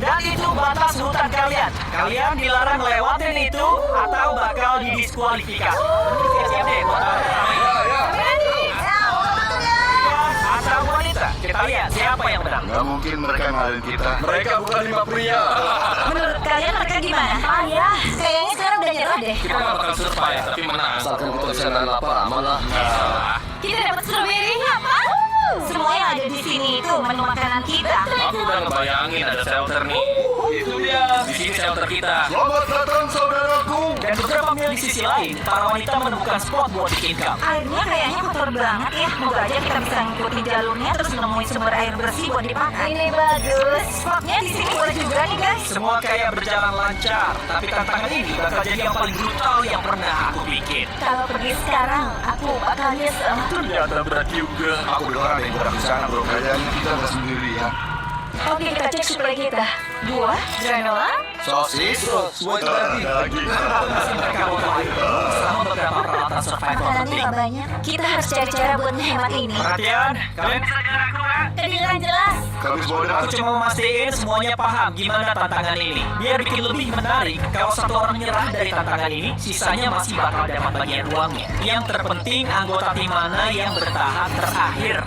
Dan itu batas hutan kalian. Kalian dilarang lewatin itu atau bakal didiskualifikasi. Siap deh buat atau wanita. Kita lihat siapa yang menang. Gak mungkin mereka ngalahin kita. Mereka bukan 5 pria. Menurut kalian mereka gimana? Ya, kayaknya sekarang udah nyerah deh. Kita gak bakal survive, tapi menang. Asalkan kita bisa nahan lapar, aman lah. Kita dapat strawberry apa? Semua yang ada di sini itu menu makanan kita. Aku udah ngebayangin ada shelter nih. Itu dia. Di sini shelter kita. Selamat datang saudaraku. Dan beberapa mil di sisi lain, para wanita menemukan spot buat bikin kamp. Airnya kayaknya kotor banget ya. Moga aja kita bisa ngikutin jalurnya terus nemuin sumber air bersih buat dipakai. Ini bagus. Spotnya di sini boleh juga nih guys. Semua kayak berjalan lancar, tapi tantangan ini bakal jadi yang paling brutal yang pernah aku bikin. Kalau pergi sekarang, aku bakal nyesel. Ternyata berat juga. Aku dengar ada yang gerak di sana bro. Kayaknya kita nggak sendiri ya. Oke, kita cek suplai kita. Buah, granola, Sosis, semua itu lagi. Mereka mulai sama beberapa peralatan survival makanannya penting. nggak banyak. Kita harus cari cara buat menghemat ini. Perhatian, kalian bisa dengar aku kan? Kedengeran jelas. Kami semua dengar. Aku cuma memastikan semuanya paham gimana tantangan ini. Biar bikin lebih menarik, kalau satu orang nyerah dari tantangan ini, sisanya masih bakal dapat bagian uangnya. Yang terpenting, anggota tim mana yang bertahan terakhir.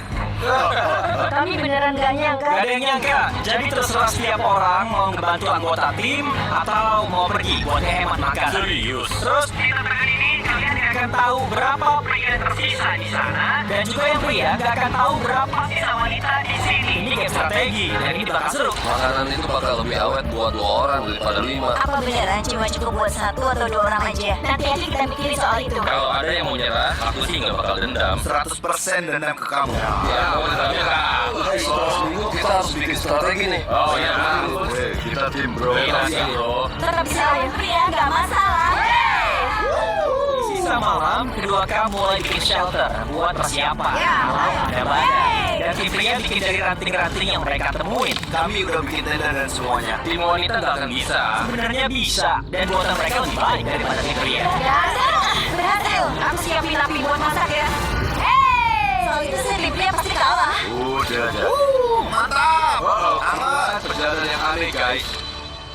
Kami beneran gak nyangka. Gak ada yang nyangka, jadi terserah setiap orang mau ngebantu anggota tim atau mau pergi buat hemat makan. Serius. Terus di tantangan ini kalian gak akan tahu berapa pria yang tersisa di sana dan juga yang pria gak akan tahu berapa sisa wanita di sini. Ini game strategi dan ini bakal seru. Makanan itu bakal lebih awet buat 2 orang daripada 5. Apa beneran cuma cukup buat 1 atau 2 orang aja? Nanti aja kita mikirin soal itu. Kalau ada yang mau nyerah, aku sih nggak bakal dendam. 100% dendam ke kamu. Ya, Mau dendamnya kak. setelah seminggu kita harus bikin strategi nih. Oh iya. Kita tim bro. Kita sih bro. Tetap bisa lawan pria, gak masalah. Sisa malam, kedua kamu mulai bikin shelter buat persiapan. Ada badai. Dan tim pria bikin dari ranting-ranting yang mereka temuin. Kami udah bikin tenda dan semuanya. Tim wanita nggak akan bisa. Sebenarnya bisa, dan buatan mereka lebih baik daripada tim pria. Berhasil. Aku siapin api buat masak ya. Soal itu sih tim pria pasti kalah. Udah. Mantap! Aman. Perjalanan yang aneh guys.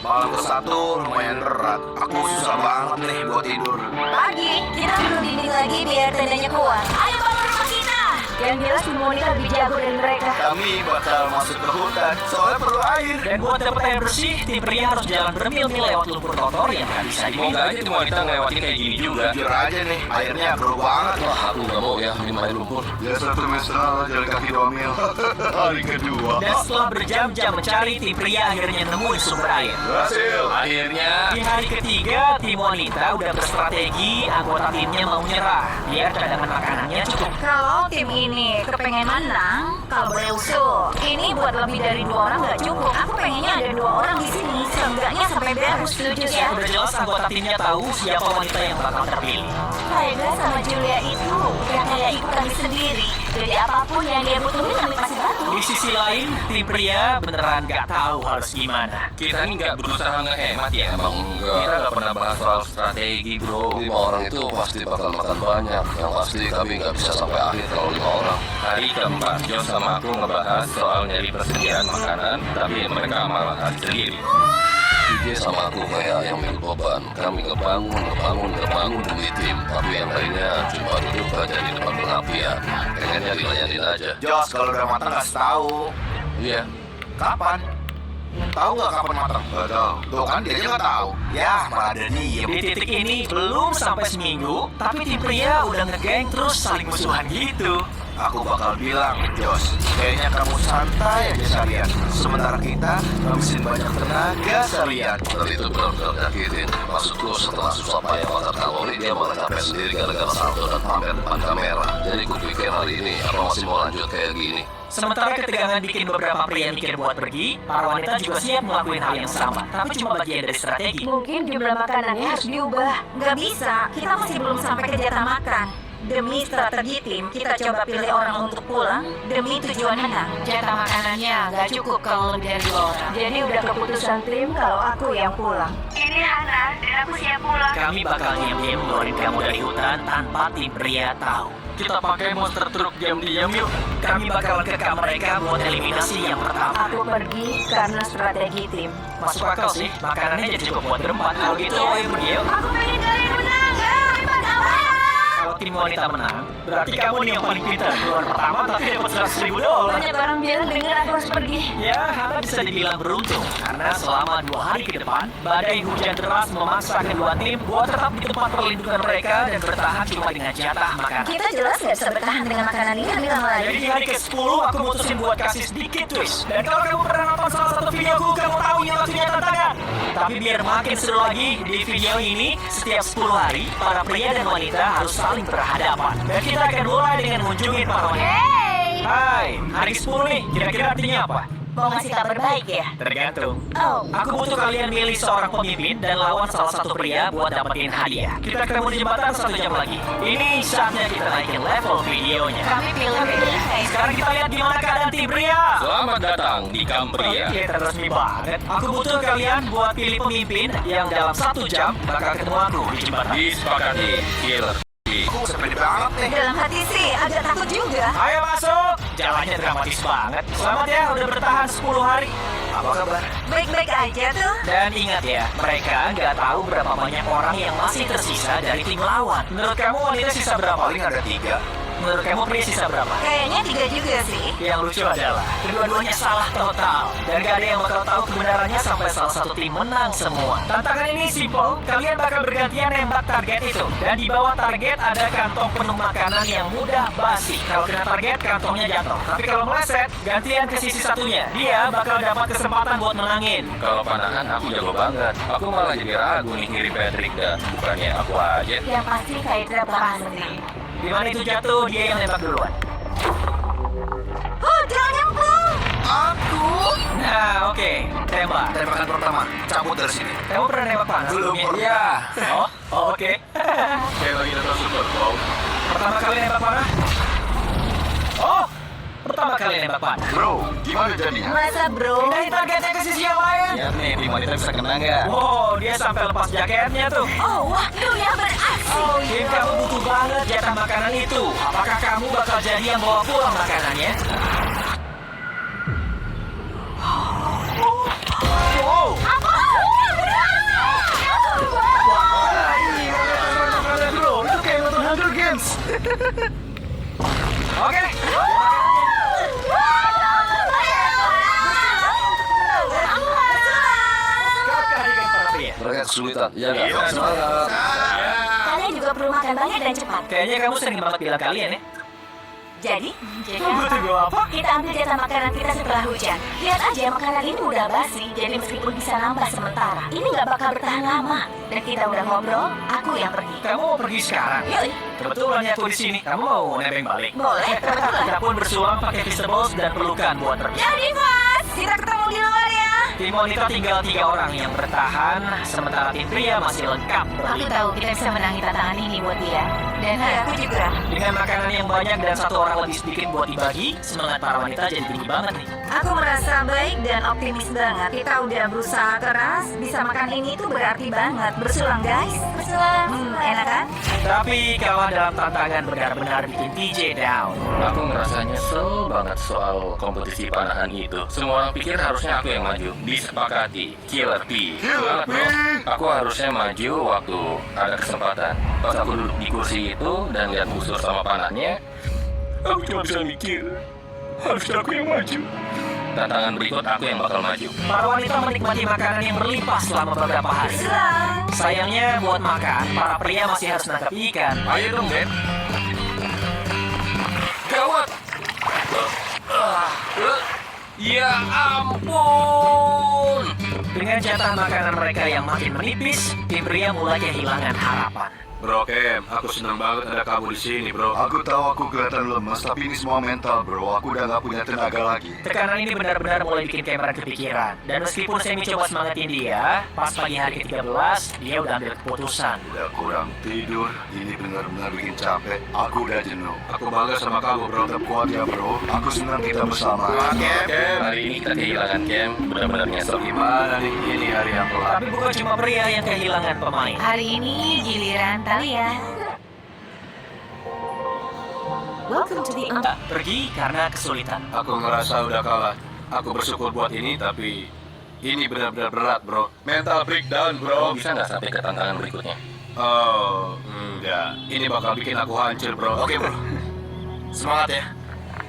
Malam ke-1 lumayan berat. Aku susah banget nih buat tidur. Pagi, kita perlu dinding lagi biar tendanya kuat. Ayo bangun rumah kita. Yang jelas tim wanita lebih jago dari mereka. Kami bakal masuk ke hutan, soalnya perlu air. Dan buat dapat air bersih, tim pria harus jalan bermil-mil lewat lumpur kotor yang nggak bisa Semoga diminum. aja tim wanita ngelewatin kayak gini juga. Jujur aja nih, airnya bro banget. Wah, aku nggak mau ya dimain lumpur. Ya satu mesra jalan kaki 2 mil. Hari kedua. Dan setelah berjam-jam mencari, tim pria akhirnya nemuin sumber air. Berhasil. Akhirnya, Di hari ketiga, tim wanita udah berstrategi, anggota timnya mau nyerah, biar cadangan makanannya cukup. Kalau tim ini kepengen menang, kalau boleh usul, ini buat lebih dari 2 orang nggak cukup. Aku pengennya ada 2 orang di sini, seenggaknya sampai beres. Setuju ya? Udah jelas anggota timnya tahu siapa wanita yang bakal terpilih. Vega sama Julia itu udah kayak ibu kami sendiri. Jadi apapun yang dia butuhin kami pasti bantu. Di sisi lain, tim pria beneran gak tahu harus gimana. kita ini nggak berusaha ngehemat ya. Emang Kita enggak. nggak pernah bahas soal strategi bro. 5 orang itu pasti bakal makan banyak. Yang pasti kami nggak bisa sampai akhir kalau 5 orang. Hari keempat, Jos sama aku ngebahas soal nyari persediaan makanan, tapi mereka malah hari sendiri. DJ sama aku kayak yang mikul beban. Kami ngebangun demi tim. Tapi yang lainnya cuma duduk aja di depan pengapian. Pengennya dilayanin aja. Jos, kalau udah matang kasih tahu. Iya. Kapan? Tahu nggak kapan matang? Nggak tahu. Tuh kan dia aja nggak tahu. Ya, malah ada diem. Di titik ini belum sampai seminggu, tapi tim pria udah ngegeng terus saling musuhan gitu. Aku bakal bilang, Jos, kayaknya kamu santai aja seharian. Sementara kita ngabisin banyak tenaga seharian. Dan itu benar-benar nyakitin. Maksudku setelah susah payah bakar kalori, dia malah capek sendiri gara-gara salto dan pamer depan kamera. Jadi kupikir hari ini apa masih mau lanjut kayak gini. Sementara ketegangan bikin beberapa pria mikir buat pergi, para wanita juga siap ngelakuin hal yang sama, tapi cuma bagian dari strategi. Mungkin jumlah makanannya harus diubah. Nggak bisa, kita masih belum sampai ke jatah makan. Demi strategi tim, kita coba pilih orang untuk pulang demi tujuan menang. Jatah makanannya nggak cukup kalau lebih dari 2 orang. Jadi udah keputusan tim kalau aku yang pulang. Ini Hana, dan aku siap pulang. Kami bakal diam-diam ngeluarin kamu dari hutan tanpa tim pria tahu. Kita pakai monster truk diam-diam yuk. Kami bakal kekam mereka buat eliminasi yang pertama. Aku pergi karena strategi tim. Masuk akal sih, makanannya jadi cukup buat berempat. Kalau gitu, ayo pergi yuk. Aku pengen kalian menang. Hebat awal. Kalau tim wanita menang, berarti kamu nih yang paling pintar. Keluar pertama tapi dapat $100.000. Banyak orang bilang dengar aku harus pergi. Ya, Hana bisa dibilang beruntung. Karena selama 2 hari ke depan, badai hujan deras memaksa kedua tim buat tetap di tempat perlindungan mereka dan bertahan cuma dengan jatah makanan. Kita jelas nggak bisa bertahan dengan makanan ini bilang lagi. Jadi di hari ke-10 aku mutusin buat kasih sedikit twist. Dan kalau kamu pernah nonton salah satu videoku, kamu tahu ini waktunya tantangan. Tapi biar makin seru lagi, di video ini setiap 10 hari, para pria dan wanita harus saling berhadapan. Dan kita akan mulai dengan mengunjungi para wanita. Hey, Hai, hari ke-10 nih, kira-kira artinya apa? mau ngasih kabar baik ya? Tergantung. Oh, Aku butuh kalian milih seorang pemimpin dan lawan salah satu pria buat dapetin hadiah. Kita ketemu di jembatan 1 jam lagi. Ini saatnya kita naikin level videonya. Kami pilih ini. Sekarang kita lihat gimana keadaan tim pria. Selamat datang di Kamp Pria. Kelihatan resmi banget. Aku butuh kalian buat pilih pemimpin yang dalam 1 jam bakal ketemu aku di jembatan. Disepakati, Killer P. Aku sepede banget nih. dalam hati sih agak takut juga. Ayo masuk. Jalannya dramatis banget. Selamat ya, udah bertahan 10 hari. Apa kabar? Baik-baik aja tuh. Dan ingat ya, mereka nggak tahu berapa banyak orang yang masih tersisa dari tim lawan. Menurut kamu wanita sisa berapa? Paling ada 3. Menurut kamu pria sisa berapa? Kayaknya 3 juga sih. Yang lucu adalah, kedua-duanya salah total. Dan gak ada yang bakal tahu kebenarannya sampai salah satu tim menang semua. Tantangan ini simple, kalian bakal bergantian nembak target itu. Dan di bawah target ada kantong penuh makanan yang mudah basi. Kalau kena target, kantongnya jatuh. Tapi kalau meleset, gantian ke sisi satunya. Dia bakal dapat kesempatan buat menangin. Kalau panahan aku jago banget. Aku malah jadi ragu nih ngirim Patrick dan bukannya aku aja. Yang pasti Kaitra bakal menang. Dimana itu jatuh, dia yang nembak duluan. Oh, jangan nyemplung. Aku. Nah, oke. Tembak. Tembakan pertama. Cabut dari sini. Kamu pernah nembak panas Belum sebelumnya? pernah. Iya. Oke. Kayak lagi nonton Super Bowl. Pertama kali nembak panah? Oh, pertama kali nembak panah. Bro, gimana jadinya? Masa bro? Pindahin targetnya ke sisi yang lain. Lihat nih, tim wanita bisa kena nggak? Wow, dia sampai lepas jaketnya tuh. Oh, waktunya beraksi. Tim kamu butuh banget jatah makanan itu. Apakah kamu bakal jadi yang bawa pulang makanannya? Wow. Bro, itu kayak nonton Hunger Games. Oke. Kehadiran para pria. Mereka kesulitan, ya nggak? Iya. Semangat. Kalian juga perlu makan banyak dan cepat. Kayaknya kamu sering banget bilang kalian ya. Jadi Kamu tunggu apa? kita ambil jatah makanan kita setelah hujan. Lihat aja makanan ini udah basi, jadi meskipun bisa nambah sementara, ini nggak bakal bertahan lama. Dan kita udah ngobrol, aku yang pergi. Kamu mau pergi sekarang? Yuk, Kebetulan ya aku di sini. Kamu mau nebeng balik? boleh, kebetulan. Kita pun bersuang pakai vegetables dan pelukan buat pergi. Jadi Mas, kita ketemu di luar ya. Tim wanita tinggal 3 orang yang bertahan, sementara tim pria masih lengkap Aku berlima. tahu kita bisa menangi tantangan ini buat dia. Dan Nah, aku juga. Dengan makanan yang banyak dan 1 orang lebih sedikit buat dibagi, semangat para wanita jadi tinggi banget nih. Aku merasa baik dan optimis banget. Kita udah berusaha keras, bisa makan ini tuh berarti banget. Bersulang guys, bersulang. Enak kan? Tapi kalah dalam tantangan benar-benar bikin TJ down. Aku ngerasa nyesel banget soal kompetisi panahan itu. Semua orang pikir harusnya aku yang maju. Disepakati, Killer P. Semangat, bro. Aku harusnya maju waktu ada kesempatan. Pas aku duduk di kursi itu dan lihat busur sama panahnya, aku cuma bisa mikir, harusnya aku yang maju. Tantangan berikut aku yang bakal maju. Para wanita menikmati makanan yang berlimpah selama beberapa hari. Bersulang. Sayangnya buat makan, para pria masih harus nangkap ikan. Ayo dong, Ben. Gawat! Ya ampun! Dengan jatah makanan mereka yang makin menipis, tim pria mulai kehilangan harapan. Bro Kem, aku senang banget ada kamu di sini, bro. Aku tahu aku kelihatan lemas, tapi ini semua mental, bro. Aku udah nggak punya tenaga lagi. Tekanan ini benar-benar mulai bikin Cameron kepikiran. Dan meskipun Sammy coba semangatin dia, pas pagi hari ke-13, dia udah ambil keputusan. Udah kurang tidur, ini benar-benar bikin capek. Aku udah jenuh. Aku bangga sama kamu, bro. Tetap kuat ya, bro. Aku senang kita bersama. Kem, Hari ini kita kehilangan Cam, benar-benar nyesel. gimana nih? Ini hari yang kelam. Tapi bukan cuma pria yang kehilangan pemain. Hari ini giliran Talia. Welcome to the Pergi karena kesulitan. Aku ngerasa udah kalah. Aku bersyukur buat ini, tapi ini benar-benar berat, bro. Mental breakdown, bro. Bisa nggak sampai ke tantangan berikutnya? Oh, enggak. Ini bakal bikin aku hancur, bro. Oke, bro. Semangat ya.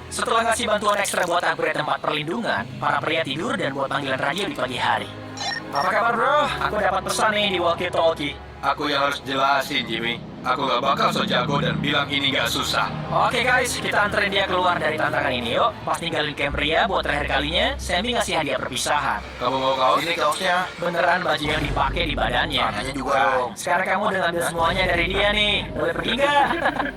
Setelah ngasih bantuan ekstra buat upgrade tempat perlindungan, para pria tidur dan buat panggilan radio di pagi hari. Apa kabar, bro? Aku dapat pesan nih di walkie-talkie. Aku yang harus jelasin, Jimmy. Aku gak bakal so jago dan bilang ini gak susah. Oke guys, kita anterin dia keluar dari tantangan ini yuk. Pas ninggalin camp pria buat terakhir kalinya, Sammy ngasih hadiah perpisahan. Kamu mau kaos? Ini kaosnya. Beneran baju yang dipakai di badannya. Tangannya juga dong. Sekarang kamu udah ngambil semuanya dari dia nih. Boleh pergi nggak?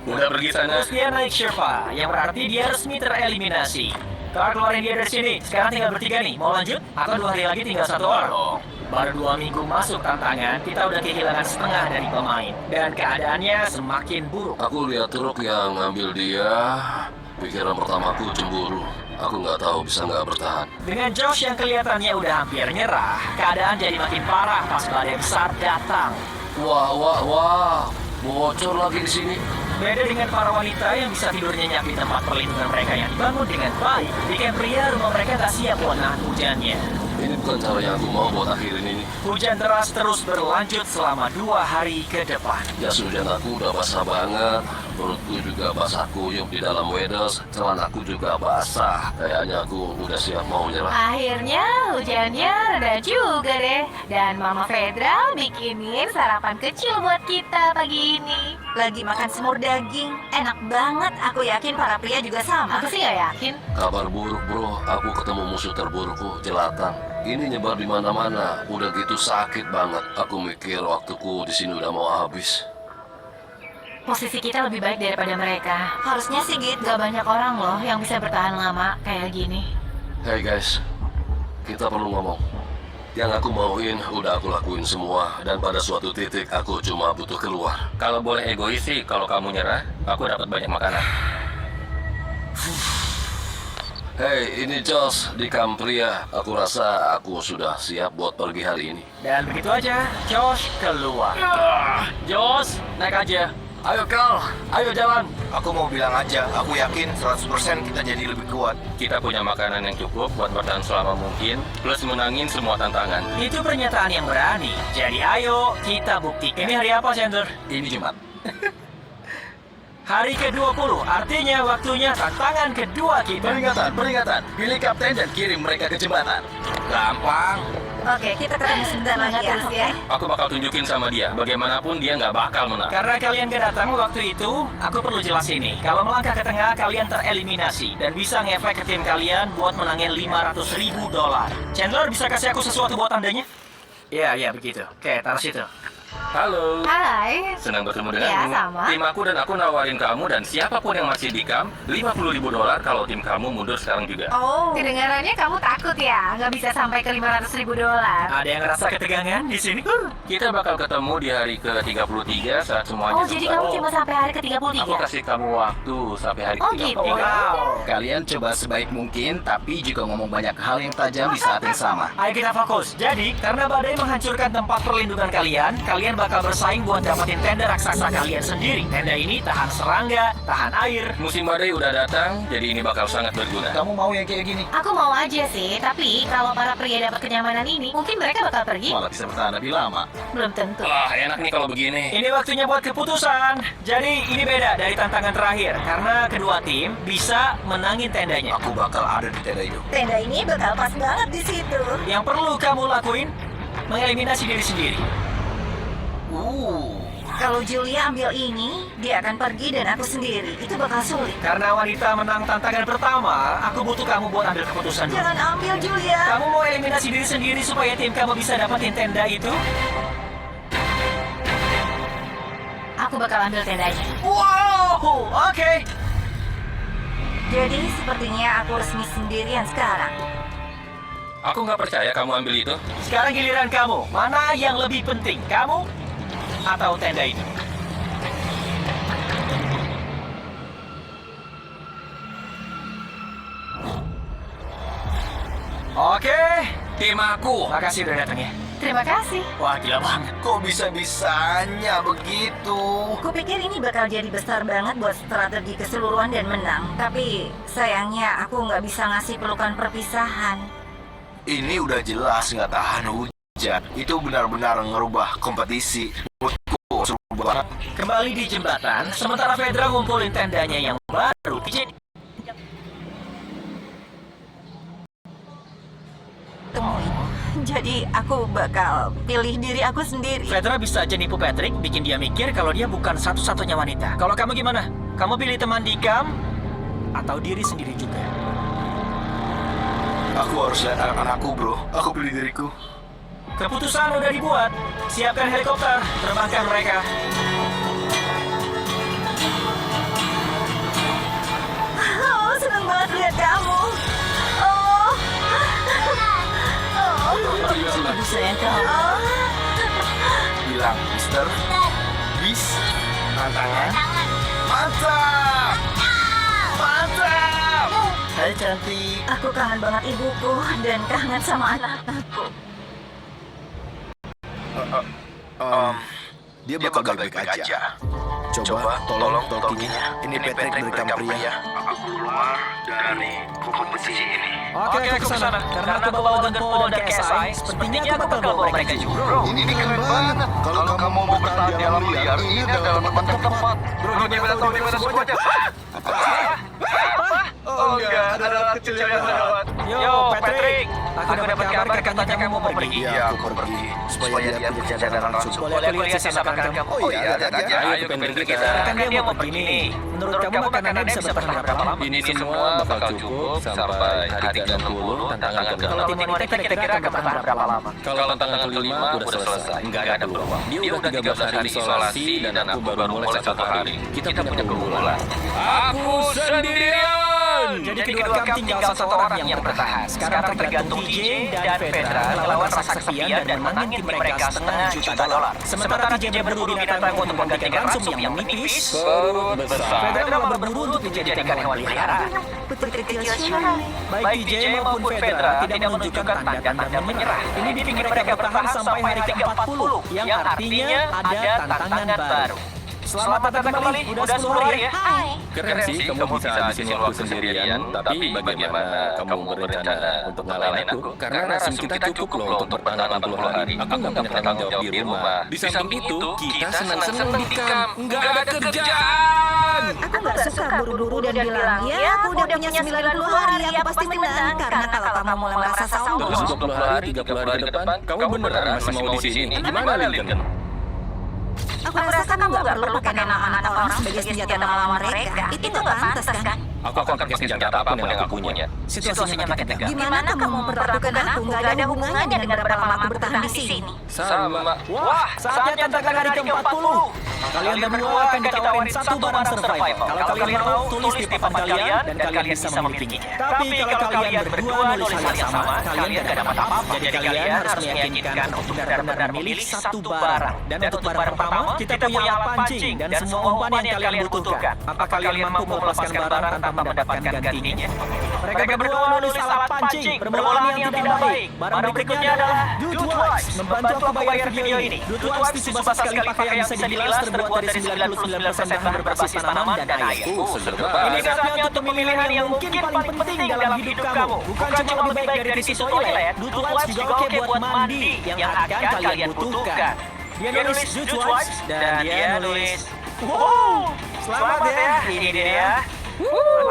Udah pergi sana. Terus dia naik Sherpa, yang berarti dia resmi tereliminasi. Kau keluarin dia dari sini. Sekarang tinggal bertiga nih. Mau lanjut? Atau 2 hari lagi tinggal 1 orang? Baru 2 minggu masuk tantangan, kita udah kehilangan setengah dari pemain. Dan keadaannya semakin buruk. Aku lihat truk yang ngambil dia. Pikiran pertamaku cemburu. Aku nggak tahu bisa nggak bertahan. Dengan Josh yang kelihatannya udah hampir nyerah, keadaan jadi makin parah pas badai besar datang. Wah, bocor lagi di sini. Beda dengan para wanita yang bisa tidur nyenyak di tempat perlindungan mereka yang dibangun dengan baik, di camp pria rumah mereka tak siap buat nahan hujannya. Ini bukan cara yang aku mau buat akhirin ini. Hujan deras terus berlanjut selama 2 hari ke depan. Jas hujan aku udah basah banget. Perutku juga basah kuyup di dalam weders. Celanaku juga basah. Kayaknya aku udah siap mau nyerah. Akhirnya hujannya reda juga deh. Dan Mama Fedra bikinin sarapan kecil buat kita pagi ini. Lagi makan semur daging, enak banget. Aku yakin para pria juga sama. Aku sih gak yakin. Kabar buruk, bro. Aku ketemu musuh terburukku, jelatan. Ini nyebar di mana-mana. Udah gitu sakit banget. Aku mikir waktuku di sini udah mau habis. Posisi kita lebih baik daripada mereka. Harusnya sih gitu. Gak banyak orang loh yang bisa bertahan lama kayak gini. Hey guys, kita perlu ngomong. Yang aku mauin udah aku lakuin semua. Dan pada suatu titik aku cuma butuh keluar. Kalau boleh egois sih, kalau kamu nyerah, aku dapat banyak makanan. Hey, ini Josh di kamp pria. Aku rasa aku sudah siap buat pergi hari ini. Dan begitu aja, Josh keluar. Josh, naik aja. Ayo, Carl. Ayo jalan. Aku mau bilang aja, aku yakin 100% kita jadi lebih kuat. Kita punya makanan yang cukup buat bertahan selama mungkin, plus menangin semua tantangan. Itu pernyataan yang berani. Jadi ayo, kita buktikan. Ini hari apa, Chandler? Ini Jumat. Hari ke-20, artinya waktunya tantangan kedua kita. Peringatan. Pilih kapten dan kirim mereka ke jembatan. Gampang. Oke, kita ketemu sebentar lagi ya. Terus ya. Aku bakal tunjukin sama dia, bagaimanapun dia nggak bakal menang. Karena kalian gak datang waktu itu, aku perlu jelas ini. Kalau melangkah ke tengah, kalian tereliminasi. Dan bisa ngefek ke tim kalian buat menangin $500.000. Chandler, bisa kasih aku sesuatu buat tandanya? Iya, begitu. Oke, taruh situ. Halo. Hai. Senang bertemu Ya, denganmu. sama. Tim aku dan aku nawarin kamu dan siapapun yang masih di kamp, $50.000 kalau tim kamu mundur sekarang juga. Oh, kedengarannya kamu takut ya? Nggak bisa sampai ke $500.000. Ada yang ngerasa ketegangan di sini? Kita bakal ketemu di hari ke-33 saat semuanya Oh, jadi kamu cuma sampai hari ke-33? Aku kasih kamu waktu sampai hari Oh, ke-33. gitu. Wow. Kalian coba sebaik mungkin, tapi juga ngomong banyak hal yang tajam di saat yang sama. Ayo kita fokus. Jadi, karena badai menghancurkan tempat perlindungan kalian bakal bersaing buat dapetin tenda raksasa kalian sendiri. Tenda ini tahan serangga, tahan air. Musim badai udah datang, jadi ini bakal sangat berguna. Kamu mau yang kayak gini? Aku mau aja sih, tapi kalau para pria dapat kenyamanan ini, mungkin mereka bakal pergi. Malah bisa bertahan lebih lama. Belum tentu. Wah, enak nih kalau begini. Ini waktunya buat keputusan. Jadi, ini beda dari tantangan terakhir. Karena kedua tim bisa menangin tendanya. Aku bakal ada di tenda itu. Tenda ini bakal pas banget di situ. Yang perlu kamu lakuin, mengeliminasi diri sendiri. Kalau Julia ambil ini, dia akan pergi dan aku sendiri. Itu bakal sulit. Karena wanita menang tantangan pertama, aku butuh kamu buat ambil keputusan dulu. Jangan ambil Julia. Kamu mau eliminasi diri sendiri supaya tim kamu bisa dapetin tenda itu? Aku bakal ambil tendanya. Wow, oke. Jadi sepertinya aku resmi sendirian sekarang. Aku nggak percaya kamu ambil itu. Sekarang giliran kamu. Mana yang lebih penting, kamu atau tenda itu? Oke, Tim aku. makasih udah datang ya. Terima kasih. Wah, gila banget. Kok bisa-bisanya begitu? Kupikir ini bakal jadi besar banget buat strategi keseluruhan dan menang. Tapi sayangnya aku nggak bisa ngasih pelukan perpisahan. Ini udah jelas nggak tahan hujan. Itu benar-benar ngerubah kompetisi. Menurutku seru banget. Kembali di jembatan, sementara Fedra ngumpulin tendanya yang baru. Temuin. Jadi aku bakal pilih diri aku sendiri. Fedra bisa aja nipu Patrick, bikin dia mikir kalau dia bukan satu-satunya wanita. Kalau kamu gimana? Kamu pilih teman Dikam atau diri sendiri juga? Aku harus lihat anak-anakku, bro. Aku pilih diriku. Keputusan udah dibuat. Siapkan helikopter, terbangkan mereka. Oh, seneng banget lihat kamu. Oh. Ibu sayang kamu. Bilang, Mister. Bis. Tantangan. Mantap! Mantap! Hai cantik. Aku kangen banget ibuku dan kangen sama anak-anakku. Dia bakal baik-baik aja. Coba tolong tokinya. Ini Patrick berekam pria. Aku keluar dari kompetisi ini. Oke, aku kesana. Karena aku bawa Gunpowder dan KSI, sepertinya aku bakal bawa mereka juga. Ini keren banget. Kalau kamu mau bertahan di alam liar, ini adalah tempat yang tepat. Bro, gimana semuanya? Oh enggak, ada anak kecil yang lewat. Yo, Patrick. Aku dapat kabar katanya kamu mau pergi. Iya, aku pergi supaya dia punya cadangan langsung. Boleh aku lihat sisa makanan kamu? Oh iya, ada aja. Ayo ke bengkel kita. Kan dia mau pergi nih. Menurut kamu makanannya bisa bertahan berapa lama? Ini semua bakal cukup sampai hari ke-60 tantangan ke-6. Kalau tim wanita kira-kira akan bertahan berapa lama? Kalau tantangan ke-5 udah selesai, nggak ada peluang. Dia udah 13 hari isolasi dan aku baru mulai 1 hari. Kita punya keunggulan. Aku sendirian! Jadi kedua tim tinggal satu orang yang bertahan. Sekarang tergantung DJ dan Fedra melawan rasa kesepian dan menangin tim mereka $500,000. Sementara DJ berburu binatang untuk menggantikan ransum yang menipis. Perut besar. Fedra malah berburu untuk dijadikan hewan peliharaan. Putri kecil Shirley. Baik DJ maupun Fedra tidak menunjukkan tanda-tanda menyerah. Ini bikin mereka bertahan sampai hari ke-40, yang artinya ada tantangan baru. Selamat datang kembali, udah 10 hari ya. Keren sih kamu bisa habisin waktu sendirian, tapi bagaimana kamu berencana untuk ngalahin aku? Karena rasim kita cukup loh untuk bertahan 60 hari. Aku nggak punya tanggung jawab di rumah. Di samping itu, kita senang-senang di kamp. Nggak ada kerjaan! Aku nggak suka buru-buru dan bilang, ya aku udah punya 90 hari, aku pasti menang. Karena kalau kamu mulai merasa sombong. Terus 20 hari, 30 hari ke depan, kamu beneran masih mau di sini? Gimana, Lincoln? Aku rasa kamu nggak perlu pakai nama anak orang sebagai senjata melawan mereka. Itu nggak pantas kan? Aku akan pakai senjata apapun yang aku punya. Situasinya makin tegang. Gimana kamu memperlakukan aku? Nggak ada hubungannya dengan berapa lama aku bertahan di sini. Sama. Wah, saatnya tantangan hari ke-40. Kalian berdua akan ditawarin satu barang survival. Kalau kalian mau, tulis di papan kalian dan kalian bisa memilikinya. Tapi kalau kalian berdua nulis hal yang sama, kalian gak dapat apa-apa. Jadi kalian harus meyakinkan untuk benar-benar memilih satu barang. Dan untuk barang pertama, kita punya alat pancing dan semua umpan yang kalian butuhkan. Apa kalian mampu melepaskan barang tanpa mendapatkan gantinya? Mereka berdua nulis alat pancing, permulaan yang tidak baik. Barang berikutnya adalah Dutwise, membantu aku bayar video ini. Dutwise tisu basah sekali pakai yang bisa dibilas, terbuat dari 99% bahan berbasis tanaman dan air. Ini saatnya untuk pemilihan yang mungkin paling penting dalam hidup kamu. Bukan cuma lebih baik dari tisu toilet, Dutwise juga oke buat mandi yang akan kalian butuhkan. Dia nulis Dutwise dan dia nulis, wow, selamat ya, ini dia.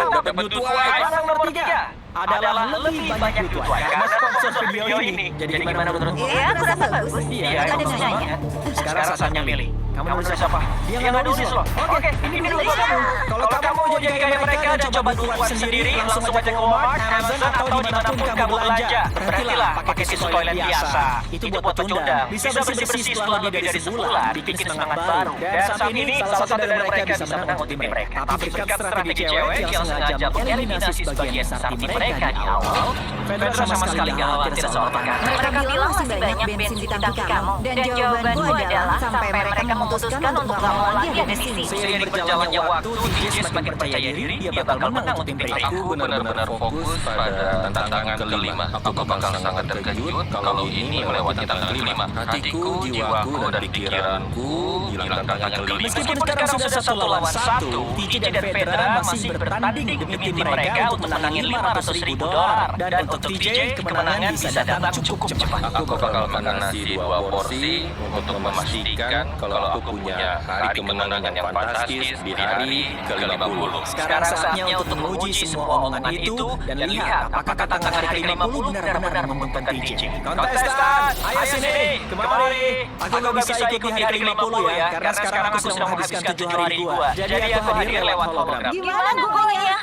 Dapat Dutwise. Barang nomor 3. adalah lebih banyak duit Tuan karena sponsor video ini. Jadi gimana menurutmu? Iya, aku rasa bagus. Iya, Ada kamu nanya. Sekarang saatnya milih. Kamu nulis apa? Dia nggak nulis loh. Oke, ini dulu kamu. Kalau kamu mau jadi kayak mereka dan coba buat sendiri, langsung aja ke Walmart, Amazon, atau dimanapun kamu belanja. Berhentilah pakai tisu toilet biasa. Itu buat pecundang. Bisa bersih-bersih setelah lebih dari sebulan, bikin semangat baru. Dan saat ini, salah satu dari mereka bisa menang untuk tim mereka. Tapi berkat strategi cewek yang sengaja mengeliminasi sebagian besar tim mereka di awal, Fedra sama sekali nggak khawatir soal tekanan. Mereka bilang masih banyak bensin di tangki kamu. Dan jawabanku adalah sampai mereka memutuskan untuk gak mau lagi ada di sini. Seiring berjalannya waktu, TJ semakin percaya diri, dia bakal menang untuk tim mereka. Aku benar-benar fokus pada tantangan kelima. Aku bakal sangat terkejut kalau ini melewati tantangan kelima. Hatiku, jiwaku, dan pikiranku bilang tantangan kelima. Meskipun sekarang sudah 1 lawan 1, TJ dan Fedra masih bertanding demi tim mereka untuk menangin $500.000. Dan untuk TJ, kemenangan bisa datang cukup cepat. Aku bakal makan nasi 2 porsi untuk memastikan kalau aku punya hari kemenangan yang fantastis di hari ke-50. Sekarang saatnya untuk menguji semua omongan itu dan lihat apakah tantangan hari ke-50 benar-benar menguntungkan TJ. Kontestan, ayo sini, kemari. Aku nggak bisa ikut di hari ke-50 ya, karena sekarang aku sedang menghabiskan 7 hari gua. Jadi aku hadir lewat hologram. Gimana pokoknya?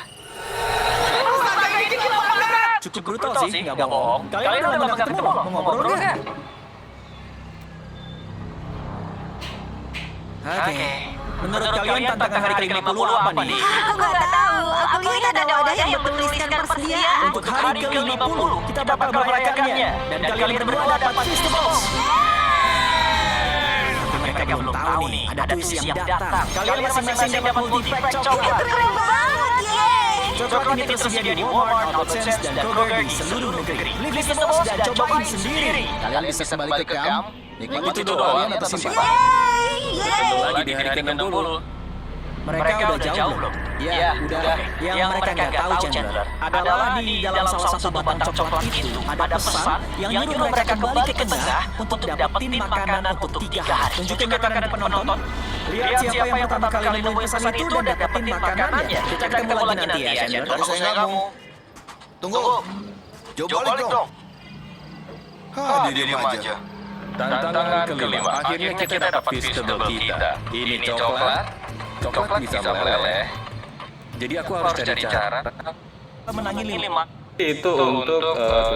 Cukup brutal sih, nggak bohong. Kalian udah lama nggak ketemu, mau ngobrol nggak? Oke. Menurut kalian tantangan hari ke-50 apa nih? Aku nggak tahu. Aku lihat ada wadah yang bertuliskan persediaan. Untuk hari ke-50, kita bakal merayakannya. Dan kalian berdua dapat Feastables. Tapi mereka belum tahu nih, ada twist yang datang. Kalian masing-masing dapat multi-pack coklat. Keren banget, yeay! Coklat ini tersedia di Walmart, Albertsons, dan Kroger di seluruh negeri. Beli Feastables dan cobain sendiri. Kalian bisa kembali ke camp, nikmati Itu doa doang atau simpan. Yeay! Lagi di hari ke-60. Mereka udah jauh belum? Ya, udah. Yang mereka nggak tahu, Chandler, adalah di dalam salah satu batang coklat itu ada pesan yang nyuruh mereka kembali ke tengah untuk dapetin makanan untuk 3 hari. Tunjukin makanan ke penonton. Lihat siapa yang pertama kali nemuin pesan itu dan dapetin makanannya. Kita ketemu lagi nanti ya, Chandler. Tapi saya kamu. Tunggu. Jauh balik dong. Hah, dia diam aja. Tantangan kelima. Akhirnya kita dapat Feastable kita. Ini coklat. Coklat bisa meleleh. Jadi aku harus cari cara Menangin 5. Itu untuk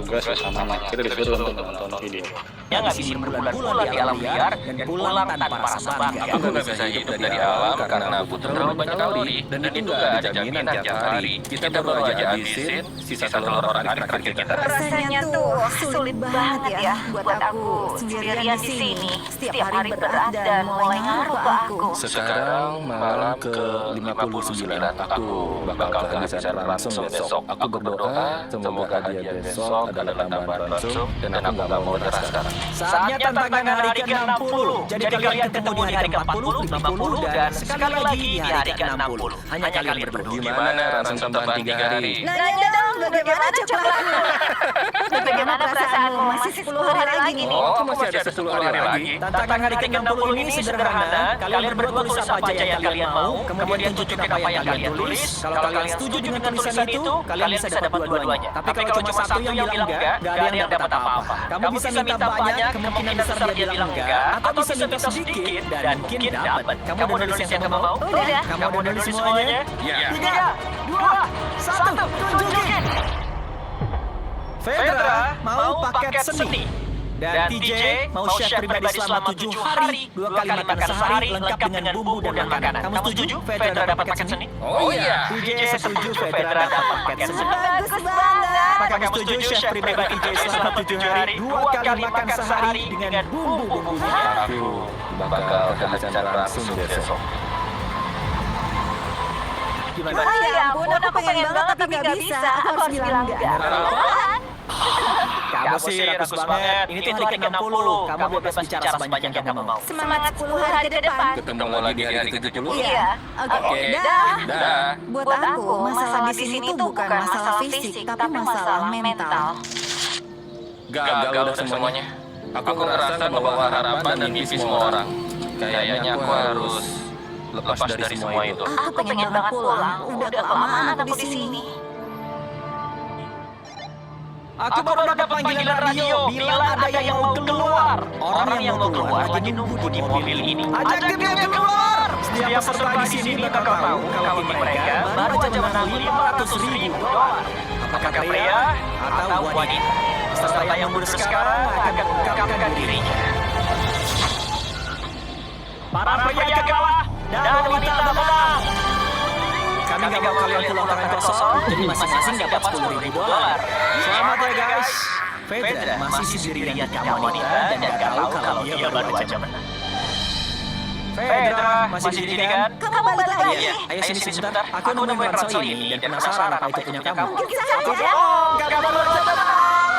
tugas bersama. Kita disuruh untuk menonton video. Yang ngabisin berbulan-bulan di alam liar dan pulang tanpa rasa bangga. Aku nggak bisa hidup dari alam karena aku terlalu banyak kalori. Dan itu nggak ada jaminan tiap hari. Kita baru aja habisin sisa telur adik terakhir kita. Rasanya tuh sulit banget ya buat aku sendirian di sini. Setiap hari berat dan mulai ngaruh ke aku. Sekarang malam ke-59. Aku bakal kehabisan langsung besok. Aku berdoa semoga hadiah besok adalah tambahan langsung dan aku nggak mau menyerah sekarang. Saatnya tantangan hari ke-60. Jadi kalian ketemu di hari ke-40, 50, dan sekali lagi di hari ke-60. Hanya kalian berdua. Gimana langsung tambahan 3 hari? Nanya dong bagaimana coklatmu? Bagaimana perasaanmu? Masih 10 hari lagi nih. Oh, aku masih ada 10 hari lagi. Tantangan hari ke-60 ini sederhana. Kalian berdua tulis apa aja yang kalian mau, kemudian tunjukin apa yang kalian tulis. Kalau kalian setuju dengan tulisan itu, kalian bisa dapat dua-duanya. Tapi kalau cuma satu yang bilang enggak, gak ada yang dapat apa-apa. Kamu bisa minta banyak, kemungkinan besar dia bilang enggak, atau bisa minta sedikit dan mungkin dapat. Kamu udah nulis yang kamu mau? Udah. Kamu udah nulis semuanya? Ya. 3, 2, 1, tunjukin! Fedra mau paket seni. Dan TJ mau chef pribadi selama 7 hari, 2 kali makan sehari, lengkap dengan bumbu dan makanan. Kamu setuju Fedra dapat paket seni? Oh iya. TJ setuju Fedra dapat paket seni. Bagus banget. Maka kamu setuju chef pribadi TJ selama 7 hari, 2 kali makan sehari dengan bumbu-bumbunya? Aku bakal kehabisan langsung besok. Gimana? Oh ya ampun, aku pengen banget tapi nggak bisa. Aku harus bilang enggak. Kamu sih rakus banget. Ini tuh hari ke-60. Kamu bebas bicara sebanyak yang kamu mau. Semangat 10 hari ke depan. Ketemu lagi di hari ke-70. Iya. Oke. Dah. Dah. Buat aku, masalah di sini tuh bukan masalah fisik, tapi masalah mental. Gagal udah semuanya. Aku ngerasa membawa harapan dan mimpi semua orang. Kayaknya aku harus lepas dari semua itu. Aku pengen banget pulang. Udah kelamaan aku di sini. Aku baru dapat panggilan radio. Bilang ada yang mau keluar. Orang yang mau keluar lagi nunggu di mobil ini. Ajak dia keluar. Setiap peserta di sini bakal tahu kalau tim mereka baru aja menang $500.000. Apakah pria atau wanita? Peserta yang mundur sekarang akan mengungkapkan dirinya. Para pria kalah dan wanita menang. Kami gak mau kalian pulang tangan kosong, jadi masing-masing dapat $10.000. Selamat ya guys. Fedra masih sendirian di kamar wanita dan gak tahu kalau dia baru aja menang. Fedra masih sendirian? Kamu balik lagi? Iya, ayo sini sebentar. Aku nemuin ransel ini dan penasaran apa itu punya kamu. Mungkin saja. Kamu baru aja menang.